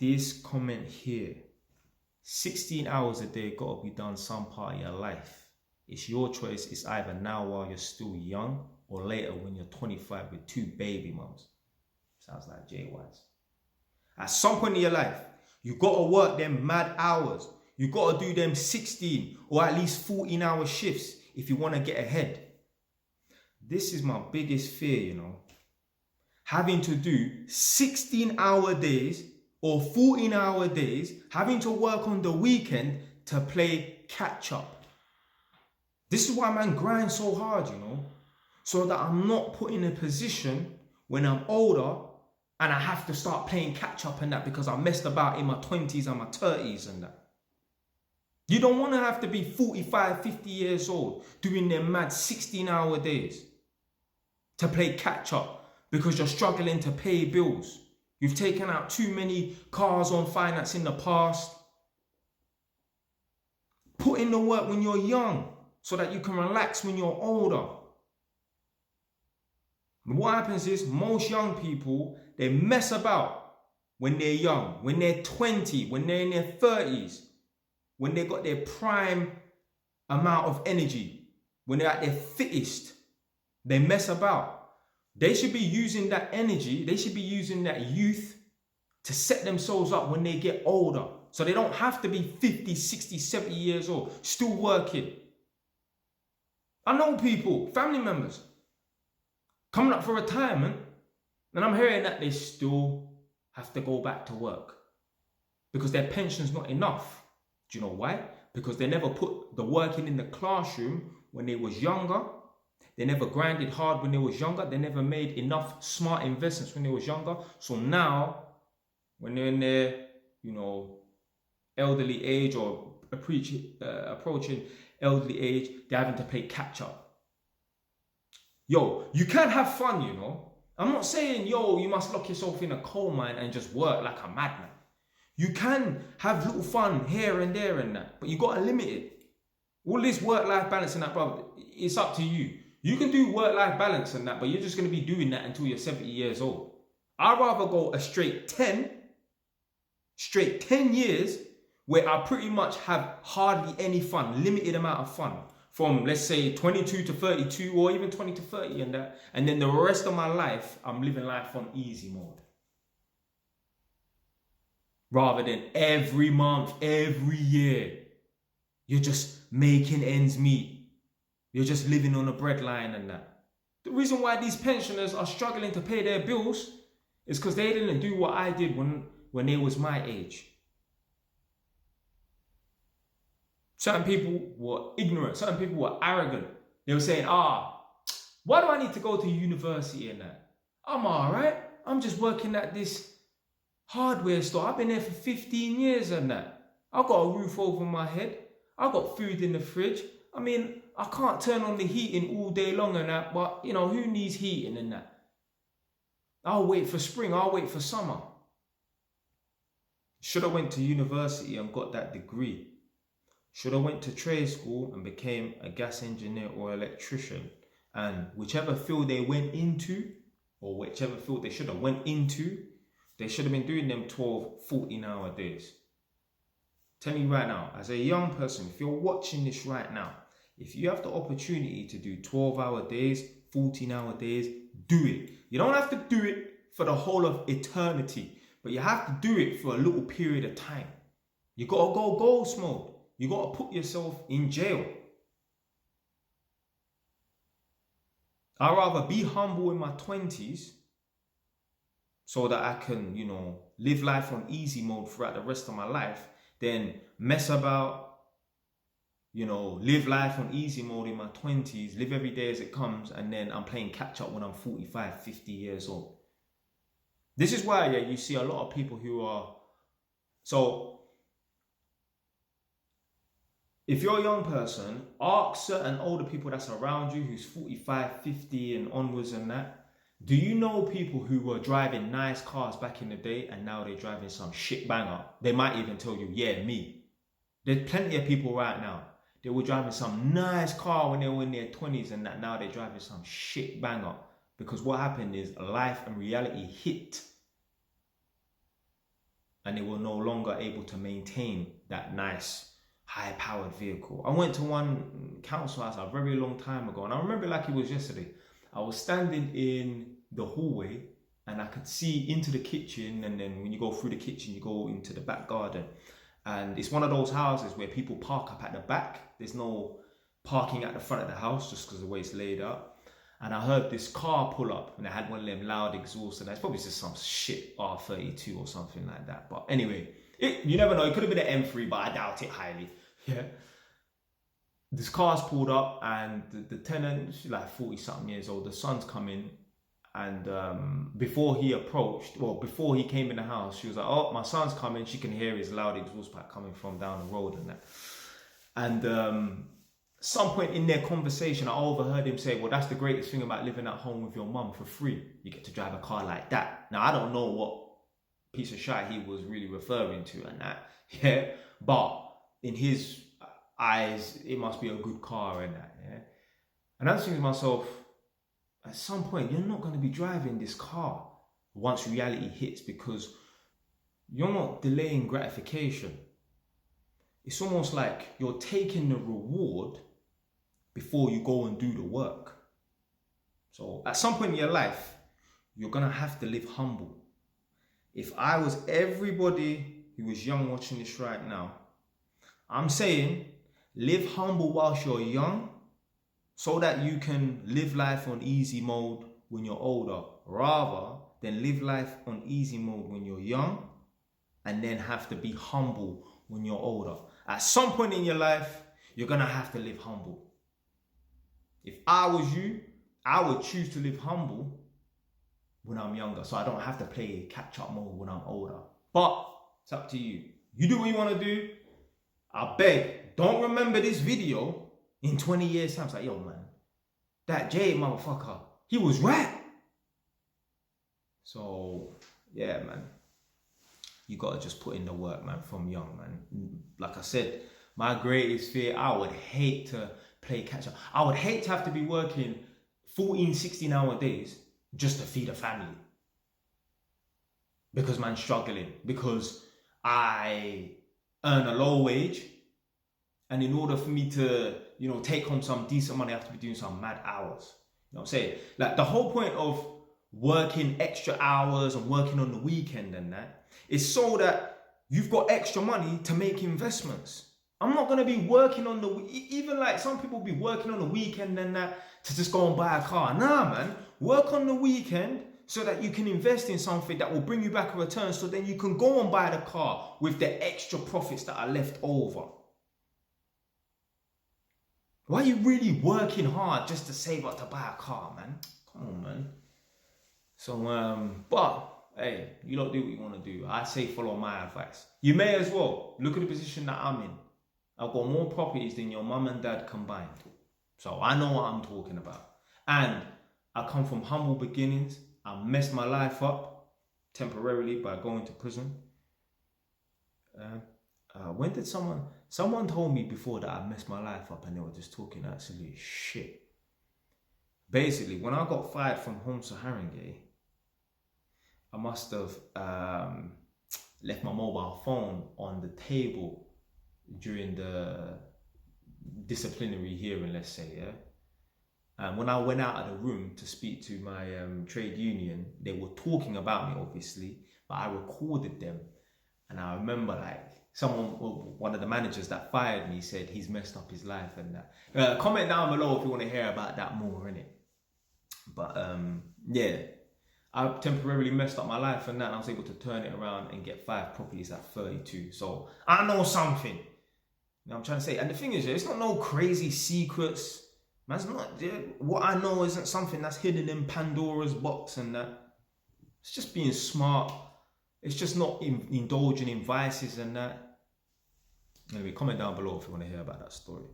this comment here, 16 hours a day gotta be done some part of your life. It's your choice. It's either now while you're still young or later when you're 25 with 2 baby mums. Sounds like Jay Wise. At some point in your life, you gotta work them mad hours. You gotta do them 16 or at least 14-hour shifts if you wanna get ahead. This is my biggest fear, you know. Having to do 16-hour days or 14-hour days, having to work on the weekend to play catch up. This is why man grinds so hard, you know, so that I'm not put in a position when I'm older and I have to start playing catch up and that because I messed about in my 20s and my 30s and that. You don't want to have to be 45, 50 years old doing them mad 16-hour days to play catch up because you're struggling to pay bills. You've taken out too many cars on finance in the past. Put in the work when you're young so that you can relax when you're older. And what happens is most young people, they mess about when they're young, when they're 20, when they're in their 30s, when they got their prime amount of energy, when they're at their fittest, they mess about. They should be using that energy, they should be using that youth to set themselves up when they get older. So they don't have to be 50, 60, 70 years old, still working. I know people, family members, coming up for retirement, and I'm hearing that they still have to go back to work because their pension's not enough. Do you know why? Because they never put the work in the classroom when they was younger. They never grinded hard when they was younger. They never made enough smart investments when they was younger. So now, when they're in their, elderly age or approaching elderly age, they're having to play catch up. Yo, you can have fun, you know. I'm not saying, you must lock yourself in a coal mine and just work like a madman. You can have little fun here and there and that, but you got to limit it. All this work-life balance and that, brother, it's up to you. You can do work-life balance and that, but you're just going to be doing that until you're 70 years old. I'd rather go a straight 10 years where I pretty much have hardly any fun, limited amount of fun, from let's say 22 to 32 or even 20 to 30 and that, and then the rest of my life, I'm living life on easy mode. Rather than every month, every year, you're just making ends meet. You're just living on a breadline and that. The reason why these pensioners are struggling to pay their bills is because they didn't do what I did when they was my age. Certain people were ignorant. Certain people were arrogant. They were saying, why do I need to go to university and that? I'm all right. I'm just working at this hardware store. I've been there for 15 years and that. I've got a roof over my head. I've got food in the fridge. I mean, I can't turn on the heating all day long and that, but, who needs heating and that? I'll wait for spring. I'll wait for summer. Should have went to university and got that degree. Should have went to trade school and became a gas engineer or electrician. And whichever field they went into, or whichever field they should have went into, they should have been doing them 12, 14-hour days. Tell me right now, as a young person, if you're watching this right now, if you have the opportunity to do 12-hour days, 14-hour days, do it. You don't have to do it for the whole of eternity, but you have to do it for a little period of time. You got to go ghost mode. You got to put yourself in jail. I'd rather be humble in my 20s so that I can, live life on easy mode throughout the rest of my life than mess about, live life on easy mode in my 20s, live every day as it comes, and then I'm playing catch up when I'm 45, 50 years old. This is why you see a lot of people who are... So, if you're a young person, ask certain older people that's around you who's 45, 50 and onwards and that. Do you know people who were driving nice cars back in the day and now they're driving some shit banger? They might even tell you, yeah, me. There's plenty of people right now. They were driving some nice car when they were in their 20s and that now they're driving some shit banger. Because what happened is life and reality hit. and they were no longer able to maintain that nice high-powered vehicle. I went to one council house a very long time ago, and I remember like it was yesterday. I was standing in the hallway and I could see into the kitchen, and then when you go through the kitchen, you go into the back garden. And it's one of those houses where people park up at the back. There's no parking at the front of the house just because of the way it's laid out. And I heard this car pull up, and it had one of them loud exhausts, and it's probably just some shit R32 or something like that. But anyway, you never know. It could have been an M3, but I doubt it highly. Yeah. This car's pulled up, and the tenant, she's like 40 something years old, the son's coming, and before he came in the house, she was like, oh, my son's coming. She can hear his loud exhaust pipe coming from down the road and that. And some point in their conversation, I overheard him say, well, that's the greatest thing about living at home with your mum for free. You get to drive a car like that. Now, I don't know what piece of shit he was really referring to and that, yeah, but in his eyes, it must be a good car and that, yeah. And I'm thinking to myself, at some point, you're not going to be driving this car once reality hits, because you're not delaying gratification. It's almost like you're taking the reward before you go and do the work. So at some point in your life, you're going to have to live humble. If I was everybody who was young watching this right now, I'm saying live humble whilst you're young, so that you can live life on easy mode when you're older, rather than live life on easy mode when you're young and then have to be humble when you're older. At some point in your life, you're going to have to live humble. If I was you, I would choose to live humble when I'm younger, so I don't have to play catch-up mode when I'm older. But it's up to you. You do what you want to do. I beg, don't remember this video in 20 years' time. It's like, yo, man, that Jay motherfucker, he was right. So, yeah, man. You got to just put in the work, man, from young, man. Like I said, my greatest fear, I would hate to play catch-up. I would hate to have to be working 14, 16-hour days just to feed a family. Because, man, struggling. Because I earn a low wage. And in order for me to, take home some decent money, I have to be doing some mad hours. You know what I'm saying? Like, the whole point of working extra hours and working on the weekend and that is so that you've got extra money to make investments. I'm not going to be working on even like some people be working on the weekend and that to just go and buy a car. Nah, man. Work on the weekend so that you can invest in something that will bring you back a return, so then you can go and buy the car with the extra profits that are left over. Why are you really working hard just to save up to buy a car, man? Come on, man. So, but, hey, you don't do what you want to do. I say follow my advice. You may as well. Look at the position that I'm in. I've got more properties than your mum and dad combined. So I know what I'm talking about. And I come from humble beginnings. I messed my life up temporarily by going to prison. When did someone told me before that I messed my life up, and they were just talking absolute shit. Basically, when I got fired from Home Saharangi, I must have left my mobile phone on the table during the disciplinary hearing, let's say, yeah. And when I went out of the room to speak to my trade union, they were talking about me, obviously, but I recorded them. And I remember, like, one of the managers that fired me said he's messed up his life and that. Comment down below if you want to hear about that more, innit? But, yeah, I temporarily messed up my life and that, and I was able to turn it around and get 5 properties at 32. So I know something. You know what I'm trying to say? And the thing is, it's not no crazy secrets. Man's not, what I know isn't something that's hidden in Pandora's box and that. It's just being smart. It's just not indulging in vices and that. Anyway, comment down below if you want to hear about that story.